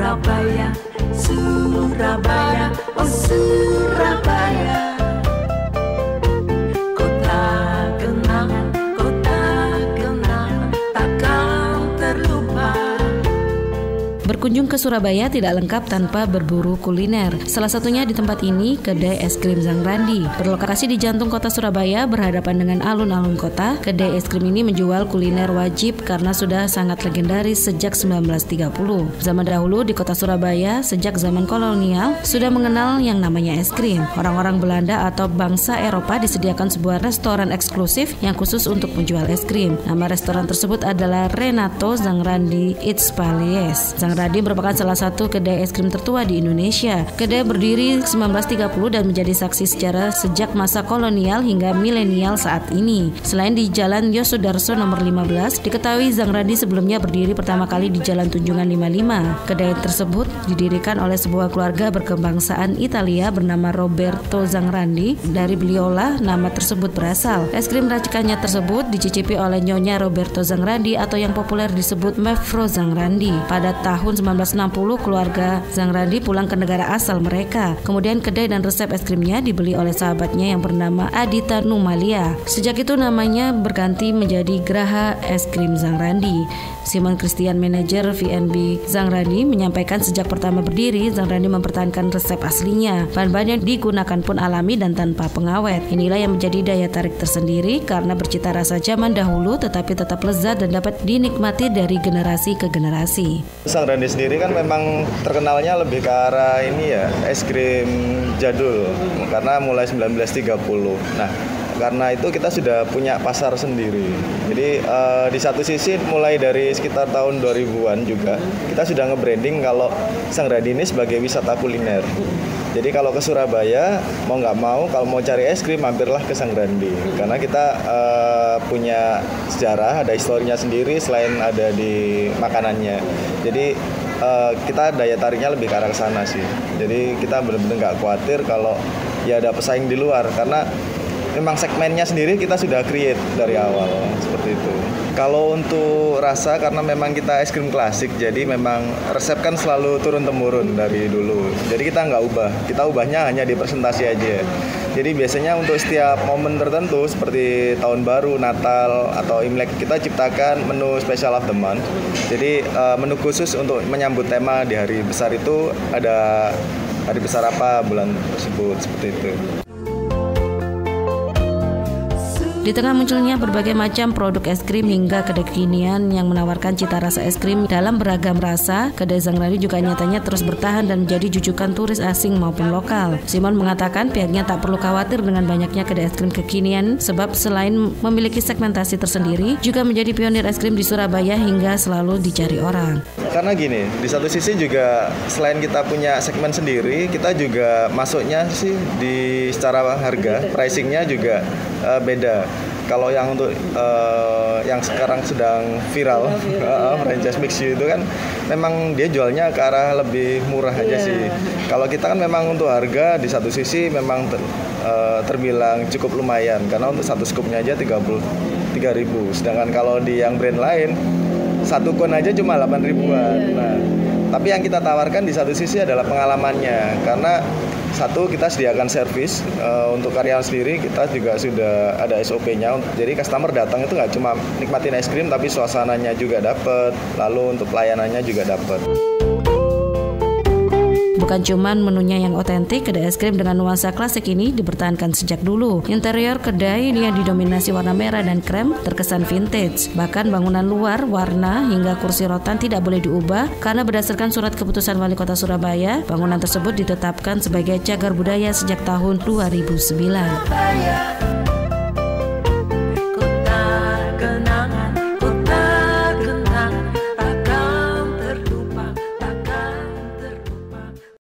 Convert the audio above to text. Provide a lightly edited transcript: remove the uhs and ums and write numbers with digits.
Surabaya, Surabaya, oh Surabaya, kota kenangan, takkan terlupa. Berkunjung ke Surabaya tidak lengkap tanpa berburu kuliner. Salah satunya di tempat ini, kedai es krim Zang Randi. Berlokasi di jantung kota Surabaya, berhadapan dengan alun-alun kota, kedai es krim ini menjual kuliner wajib karena sudah sangat legendaris sejak 1930. Zaman dahulu di kota Surabaya, sejak zaman kolonial, sudah mengenal yang namanya es krim. Orang-orang Belanda atau bangsa Eropa disediakan sebuah restoran eksklusif yang khusus untuk menjual es krim. Nama restoran tersebut adalah Renato Zang Randi It's Palace. Zang Randi merupakan salah satu kedai es krim tertua di Indonesia. Kedai berdiri 1930 dan menjadi saksi sejarah sejak masa kolonial hingga milenial saat ini. Selain di Jalan Yosudarso nomor 15, diketahui Zang Randi sebelumnya berdiri pertama kali di Jalan Tunjungan 55. Kedai tersebut didirikan oleh sebuah keluarga berkebangsaan Italia bernama Roberto Zang Randi. Dari beliaulah nama tersebut berasal. Es krim racikannya tersebut dicicipi oleh Nyonya Roberto Zang Randi atau yang populer disebut Mevrouw Zang Randi. Pada tahun 1960 keluarga Zang Randi pulang ke negara asal mereka. Kemudian kedai dan resep es krimnya dibeli oleh sahabatnya yang bernama Adita Numalia. Sejak itu namanya berganti menjadi Graha Es Krim Zang Randi. Simon Christian, manajer VNB Zang Randi, menyampaikan sejak pertama berdiri Zang Randi mempertahankan resep aslinya. Bahan-bahan yang digunakan pun alami dan tanpa pengawet. Inilah yang menjadi daya tarik tersendiri karena bercita rasa zaman dahulu tetapi tetap lezat dan dapat dinikmati dari generasi ke generasi. Zang Randi sendiri kan memang terkenalnya lebih ke arah ini ya, es krim jadul karena mulai 1930. Nah, karena itu kita sudah punya pasar sendiri. Jadi di satu sisi mulai dari sekitar tahun 2000-an juga kita sudah nge-branding kalau Zang Randi ini sebagai wisata kuliner. Jadi kalau ke Surabaya mau nggak mau kalau mau cari es krim mampirlah ke Zang Randi karena kita punya sejarah, ada historinya sendiri selain ada di makanannya. Jadi kita daya tariknya lebih ke arah sana sih. Jadi kita benar-benar nggak khawatir kalau ya ada pesaing di luar karena memang segmennya sendiri kita sudah create dari awal seperti itu. Kalau untuk rasa karena memang kita es krim klasik, jadi memang resep kan selalu turun-temurun dari dulu. Jadi kita nggak ubah, kita ubahnya hanya di presentasi aja. Jadi biasanya untuk setiap momen tertentu seperti tahun baru, Natal, atau Imlek kita ciptakan menu special of the month. Jadi menu khusus untuk menyambut tema di hari besar itu ada hari besar apa bulan tersebut seperti itu. Di tengah munculnya berbagai macam produk es krim hingga kedai kekinian yang menawarkan cita rasa es krim dalam beragam rasa, kedai Zang Randi juga nyatanya terus bertahan dan menjadi jujukan turis asing maupun lokal. Simon mengatakan pihaknya tak perlu khawatir dengan banyaknya kedai es krim kekinian sebab selain memiliki segmentasi tersendiri, juga menjadi pionir es krim di Surabaya hingga selalu dicari orang. Karena gini, di satu sisi juga selain kita punya segmen sendiri, kita juga masuknya sih di secara harga, pricingnya juga beda. Kalau yang untuk yang sekarang sedang viral, franchise mix itu kan memang dia jualnya ke arah lebih murah aja sih. Kalau kita kan memang untuk harga di satu sisi memang terbilang cukup lumayan karena untuk satu skupnya aja 33.000. Sedangkan kalau di yang brand lain satu kon aja cuma 8.000-an. Nah, tapi yang kita tawarkan di satu sisi adalah pengalamannya karena satu kita sediakan servis untuk karyawan sendiri, kita juga sudah ada SOP-nya. Jadi customer datang itu nggak cuma nikmatin es krim tapi suasananya juga dapat, lalu untuk pelayanannya juga dapat. Bukan cuman menunya yang otentik, kedai es krim dengan nuansa klasik ini dipertahankan sejak dulu. Interior kedai yang didominasi warna merah dan krem terkesan vintage. Bahkan bangunan luar, warna hingga kursi rotan tidak boleh diubah karena berdasarkan surat keputusan Wali Kota Surabaya, bangunan tersebut ditetapkan sebagai cagar budaya sejak tahun 2009.